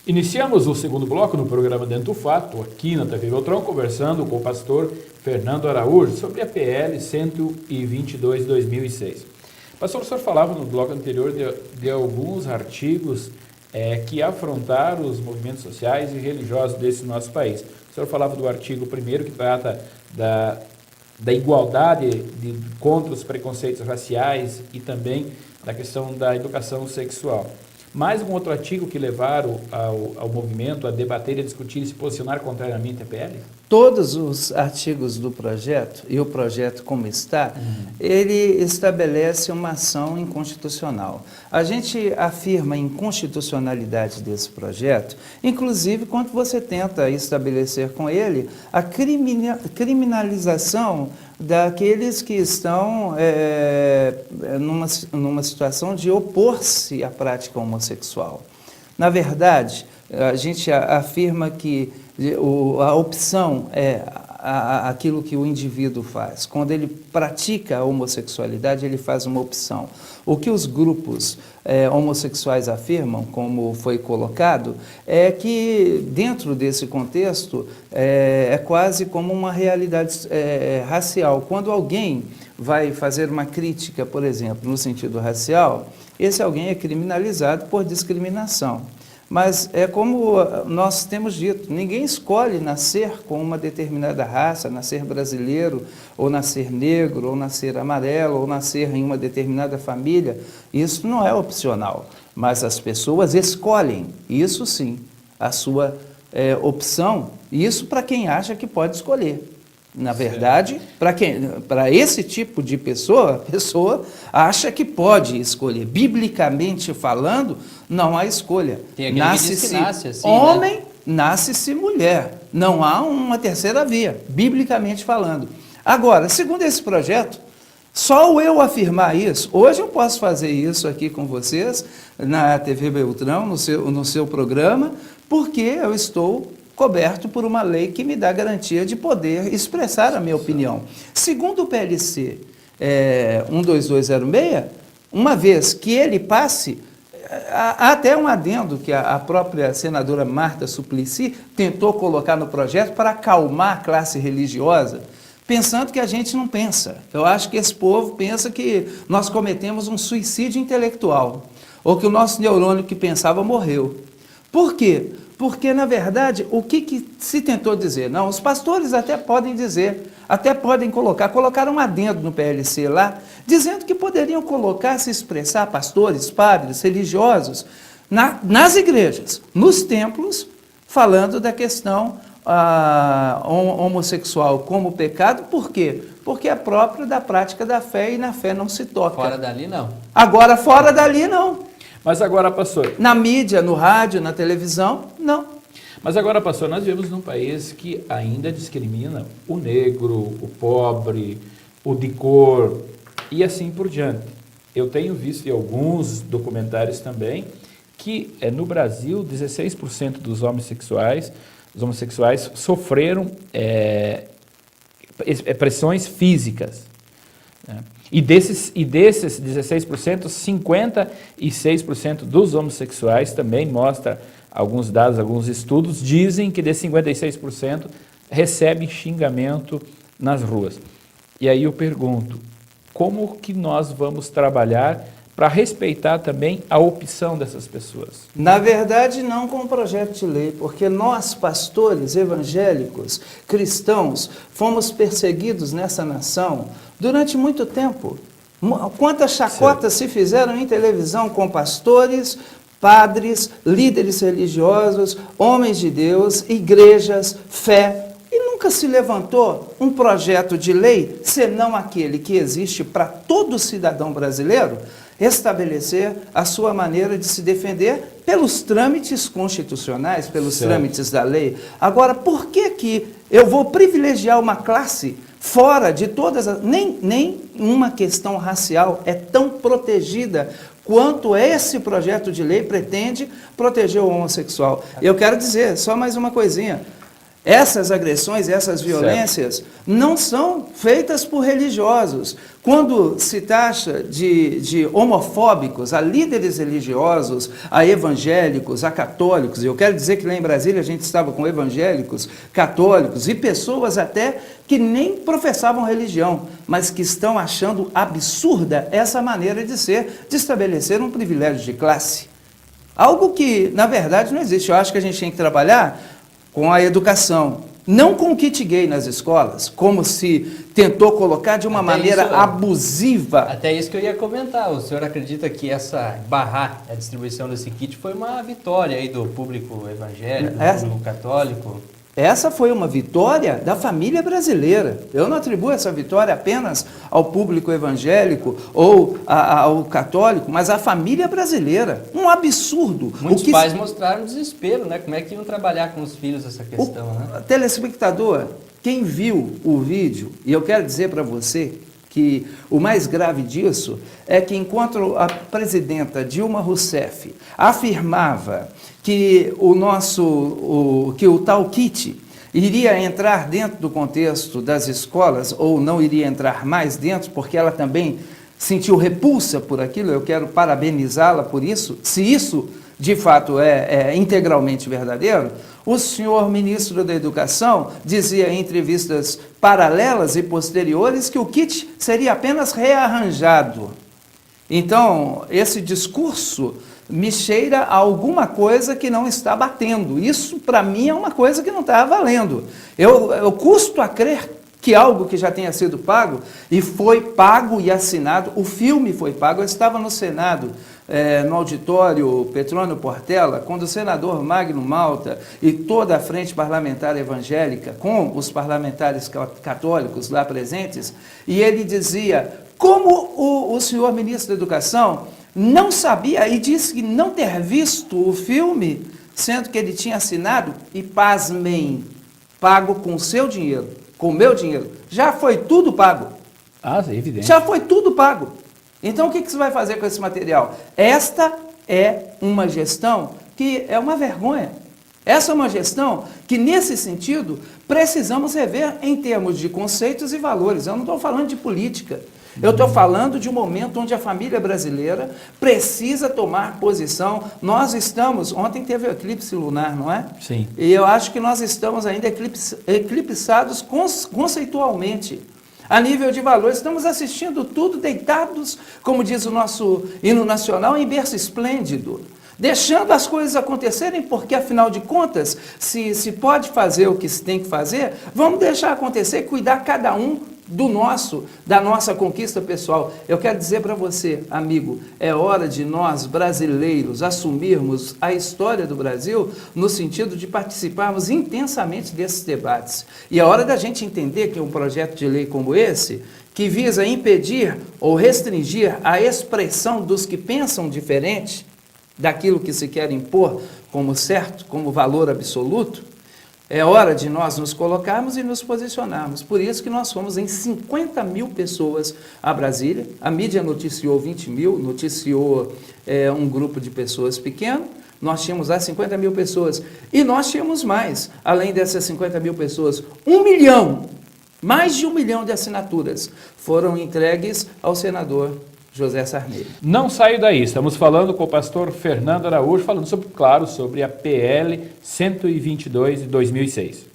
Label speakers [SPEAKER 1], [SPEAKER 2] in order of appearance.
[SPEAKER 1] Iniciamos o segundo bloco no programa Dentro do Fato, aqui na TV Beltrão, conversando com o pastor Fernando Araújo sobre a PL 122/2006. Pastor, o senhor falava no bloco anterior de alguns artigos que afrontaram os movimentos sociais e religiosos desse nosso país. O senhor falava do artigo 1º, que trata da igualdade contra os preconceitos raciais e também da questão da educação sexual. Mais um outro artigo que levaram ao movimento a debater, a discutir e se posicionar contrariamente à PL?
[SPEAKER 2] Todos os artigos do projeto, e o projeto como está, ele estabelece uma ação inconstitucional. A gente afirma a inconstitucionalidade desse projeto, inclusive quando você tenta estabelecer com ele a criminalização daqueles que estão numa situação de opor-se à prática homossexual. Na verdade, a gente afirma que a opção é aquilo que o indivíduo faz. Quando ele pratica a homossexualidade, ele faz uma opção. O que os grupos homossexuais afirmam, como foi colocado, é que dentro desse contexto é quase como uma realidade racial. Quando alguém vai fazer uma crítica, por exemplo, no sentido racial, esse alguém é criminalizado por discriminação. Mas é como nós temos dito, ninguém escolhe nascer com uma determinada raça, nascer brasileiro, ou nascer negro, ou nascer amarelo, ou nascer em uma determinada família. Isso não é opcional, mas as pessoas escolhem, isso sim, a sua opção, isso para quem acha que pode escolher. Na verdade, para esse tipo de pessoa, a pessoa acha que pode escolher. Biblicamente falando, não há escolha. Nasce-se assim, homem, né? Nasce-se mulher. Não há uma terceira via, biblicamente falando. Agora, segundo esse projeto, só eu afirmar isso, hoje eu posso fazer isso aqui com vocês, na TV Beltrão, no seu programa, porque eu estou coberto por uma lei que me dá garantia de poder expressar a minha opinião. Segundo o PLC 12206, uma vez que ele passe, há até um adendo que a própria senadora Marta Suplicy tentou colocar no projeto para acalmar a classe religiosa, pensando que a gente não pensa. Eu acho que esse povo pensa que nós cometemos um suicídio intelectual, ou que o nosso neurônio que pensava morreu. Por quê? Porque, na verdade, o que se tentou dizer? Não, os pastores até podem dizer, até podem colocaram um adendo no PLC lá, dizendo que poderiam colocar, se expressar pastores, padres, religiosos, nas igrejas, nos templos, falando da questão homossexual como pecado. Por quê? Porque é próprio da prática da fé e na fé não se toca.
[SPEAKER 3] Fora dali, não.
[SPEAKER 2] Agora, fora dali, não.
[SPEAKER 1] Mas agora, pastor...
[SPEAKER 2] Na mídia, no rádio, na televisão, não.
[SPEAKER 1] Mas agora, pastor, nós vivemos num país que ainda discrimina o negro, o pobre, o de cor e assim por diante. Eu tenho visto em alguns documentários também que no Brasil 16% dos homossexuais sofreram pressões físicas, né? E desses 16%, 56% dos homossexuais, também mostra alguns dados, alguns estudos, dizem que desses 56% recebem xingamento nas ruas. E aí eu pergunto, como que nós vamos trabalhar para respeitar também a opção dessas pessoas?
[SPEAKER 2] Na verdade, não com o projeto de lei, porque nós, pastores evangélicos, cristãos, fomos perseguidos nessa nação durante muito tempo. Quantas chacotas se fizeram em televisão com pastores, padres, líderes religiosos, homens de Deus, igrejas, fé. E nunca se levantou um projeto de lei, senão aquele que existe para todo cidadão brasileiro, estabelecer a sua maneira de se defender pelos trâmites constitucionais, pelos trâmites da lei. Agora, por que eu vou privilegiar uma classe fora de todas as... Nem uma questão racial é tão protegida quanto esse projeto de lei pretende proteger o homossexual. Eu quero dizer, só mais uma coisinha, Essas agressões, essas violências não são feitas por religiosos. Quando se taxa de homofóbicos a líderes religiosos, a evangélicos, a católicos, e eu quero dizer que lá em Brasília a gente estava com evangélicos, católicos e pessoas até que nem professavam religião, mas que estão achando absurda essa maneira de ser, de estabelecer um privilégio de classe. Algo que, na verdade, não existe. Eu acho que a gente tem que trabalhar com a educação, não com o kit gay nas escolas, como se tentou colocar de uma maneira abusiva.
[SPEAKER 3] Até isso que eu ia comentar. O senhor acredita que barrar a distribuição desse kit foi uma vitória aí do público evangélico, do público católico?
[SPEAKER 2] Essa foi uma vitória da família brasileira. Eu não atribuo essa vitória apenas ao público evangélico ou ao católico, mas à família brasileira. Um absurdo.
[SPEAKER 3] Muitos pais mostraram desespero, né? Como é que iam trabalhar com os filhos essa questão, né?
[SPEAKER 2] Telespectador, quem viu o vídeo, e eu quero dizer para você que o mais grave disso é que enquanto a presidenta Dilma Rousseff afirmava que o tal kit iria entrar dentro do contexto das escolas ou não iria entrar mais dentro, porque ela também sentiu repulsa por aquilo, eu quero parabenizá-la por isso, se isso de fato é integralmente verdadeiro. O senhor ministro da Educação dizia em entrevistas paralelas e posteriores que o kit seria apenas rearranjado. Então, esse discurso me cheira a alguma coisa que não está batendo. Isso, para mim, é uma coisa que não está valendo. Eu custo a crer que algo que já tenha sido pago, e foi pago e assinado, o filme foi pago, eu estava no Senado, no auditório Petrônio Portela, quando o senador Magno Malta e toda a frente parlamentar evangélica, com os parlamentares católicos lá presentes, e ele dizia, como o senhor ministro da Educação não sabia e disse que não ter visto o filme, sendo que ele tinha assinado, e pasmem, pago com o seu dinheiro, com o meu dinheiro, já foi tudo pago.
[SPEAKER 1] Ah, é evidente.
[SPEAKER 2] Já foi tudo pago. Então, o que você vai fazer com esse material? Esta é uma gestão que é uma vergonha. Essa é uma gestão que, nesse sentido, precisamos rever em termos de conceitos e valores. Eu não estou falando de política. Eu estou falando de um momento onde a família brasileira precisa tomar posição. Nós estamos... Ontem teve o eclipse lunar, não é?
[SPEAKER 1] Sim.
[SPEAKER 2] E eu acho que nós estamos ainda eclipsados conceitualmente. A nível de valores, estamos assistindo tudo deitados, como diz o nosso hino nacional, em berço esplêndido. Deixando as coisas acontecerem, porque, afinal de contas, se pode fazer o que se tem que fazer, vamos deixar acontecer, cuidar cada um da nossa conquista pessoal. Eu quero dizer para você, amigo, é hora de nós, brasileiros, assumirmos a história do Brasil no sentido de participarmos intensamente desses debates. E é hora da gente entender que um projeto de lei como esse, que visa impedir ou restringir a expressão dos que pensam diferente daquilo que se quer impor como certo, como valor absoluto, é hora de nós nos colocarmos e nos posicionarmos. Por isso que nós fomos em 50 mil pessoas a Brasília. A mídia noticiou 20 mil, noticiou um grupo de pessoas pequeno. Nós tínhamos lá 50 mil pessoas. E nós tínhamos mais, além dessas 50 mil pessoas, 1 milhão, mais de 1 milhão de assinaturas foram entregues ao senador José Sarney.
[SPEAKER 1] Não saio daí, estamos falando com o pastor Fernando Araújo, falando sobre a PL 122 de 2006.